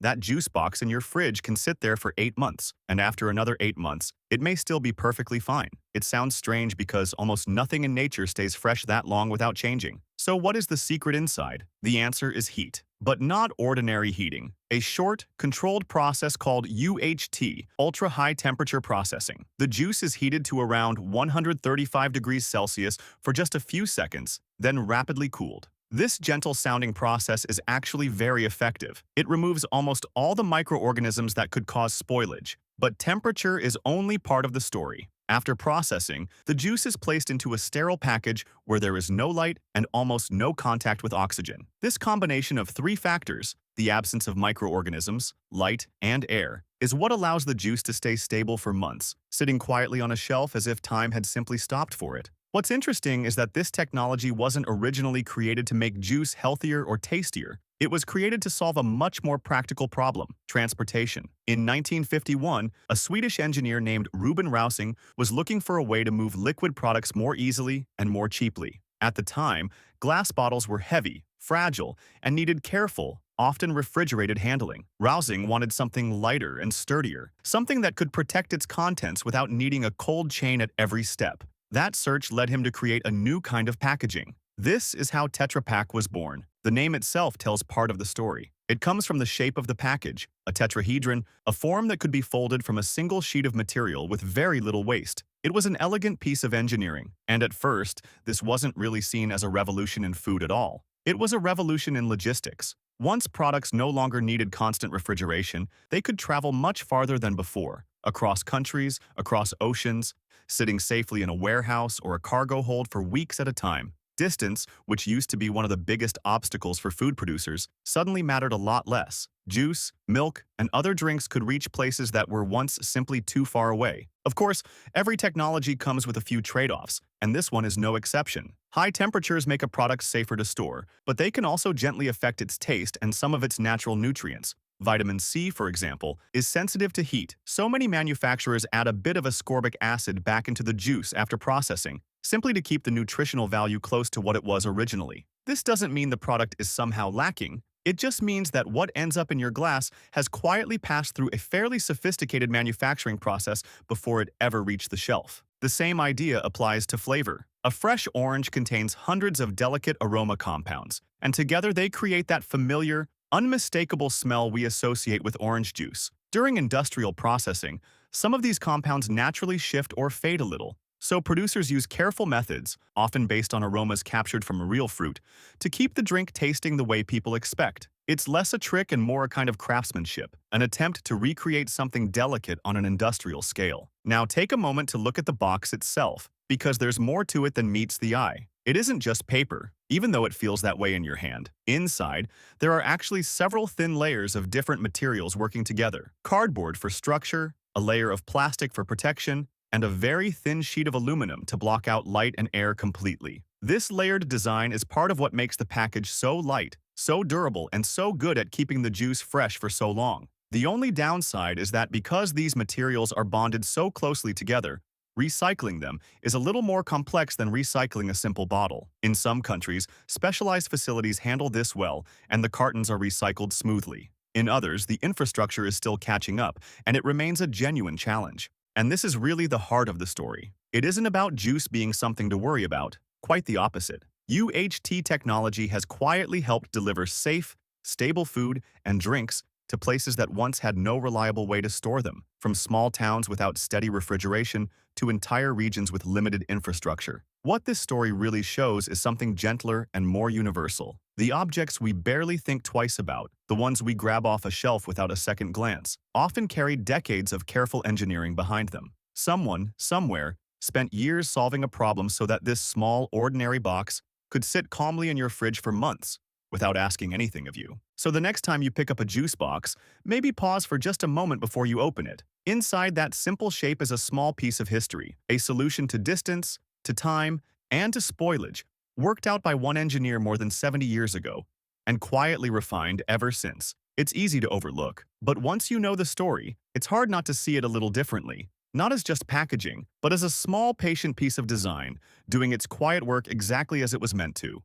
That juice box in your fridge can sit there for 8 months, and after another 8 months, it may still be perfectly fine. It sounds strange because almost nothing in nature stays fresh that long without changing. So what is the secret inside? The answer is heat. But not ordinary heating. A short, controlled process called UHT, ultra-high temperature processing. The juice is heated to around 135 degrees Celsius for just a few seconds, then rapidly cooled. This gentle-sounding process is actually very effective. It removes almost all the microorganisms that could cause spoilage. But temperature is only part of the story. After processing, the juice is placed into a sterile package where there is no light and almost no contact with oxygen. This combination of three factors, the absence of microorganisms, light, and air, is what allows the juice to stay stable for months, sitting quietly on a shelf as if time had simply stopped for it. What's interesting is that this technology wasn't originally created to make juice healthier or tastier. It was created to solve a much more practical problem: transportation. In 1951, a Swedish engineer named Ruben Rausing was looking for a way to move liquid products more easily and more cheaply. At the time, glass bottles were heavy, fragile, and needed careful, often refrigerated handling. Rausing wanted something lighter and sturdier, something that could protect its contents without needing a cold chain at every step. That search led him to create a new kind of packaging. This is how Tetra Pak was born. The name itself tells part of the story. It comes from the shape of the package, a tetrahedron, a form that could be folded from a single sheet of material with very little waste. It was an elegant piece of engineering, and at first, this wasn't really seen as a revolution in food at all. It was a revolution in logistics. Once products no longer needed constant refrigeration, they could travel much farther than before, across countries, across oceans, sitting safely in a warehouse or a cargo hold for weeks at a time. Distance, which used to be one of the biggest obstacles for food producers, suddenly mattered a lot less. Juice, milk, and other drinks could reach places that were once simply too far away. Of course, every technology comes with a few trade-offs, and this one is no exception. High temperatures make a product safer to store, but they can also gently affect its taste and some of its natural nutrients. Vitamin C, for example, is sensitive to heat, so many manufacturers add a bit of ascorbic acid back into the juice after processing, simply to keep the nutritional value close to what it was originally. This doesn't mean the product is somehow lacking. It just means that what ends up in your glass has quietly passed through a fairly sophisticated manufacturing process before it ever reached the shelf. The same idea applies to flavor. A fresh orange contains hundreds of delicate aroma compounds, and together they create that familiar, unmistakable smell we associate with orange juice. During industrial processing, some of these compounds naturally shift or fade a little, so producers use careful methods, often based on aromas captured from real fruit, to keep the drink tasting the way people expect. It's less a trick and more a kind of craftsmanship, an attempt to recreate something delicate on an industrial scale. Now take a moment to look at the box itself, because there's more to it than meets the eye. It isn't just paper, even though it feels that way in your hand. Inside, there are actually several thin layers of different materials working together. Cardboard for structure, a layer of plastic for protection, and a very thin sheet of aluminum to block out light and air completely. This layered design is part of what makes the package so light, so durable, and so good at keeping the juice fresh for so long. The only downside is that because these materials are bonded so closely together, recycling them is a little more complex than recycling a simple bottle. In some countries, specialized facilities handle this well, and the cartons are recycled smoothly. In others, the infrastructure is still catching up, and it remains a genuine challenge. And this is really the heart of the story. It isn't about juice being something to worry about, quite the opposite. UHT technology has quietly helped deliver safe, stable food and drinks to places that once had no reliable way to store them, from small towns without steady refrigeration to entire regions with limited infrastructure. What this story really shows is something gentler and more universal. The objects we barely think twice about, the ones we grab off a shelf without a second glance, often carry decades of careful engineering behind them. Someone, somewhere, spent years solving a problem so that this small, ordinary box could sit calmly in your fridge for months without asking anything of you. So the next time you pick up a juice box, maybe pause for just a moment before you open it. Inside that simple shape is a small piece of history, a solution to distance, to time, and to spoilage, worked out by one engineer more than 70 years ago, and quietly refined ever since. It's easy to overlook, but once you know the story, it's hard not to see it a little differently. Not as just packaging, but as a small, patient piece of design, doing its quiet work exactly as it was meant to.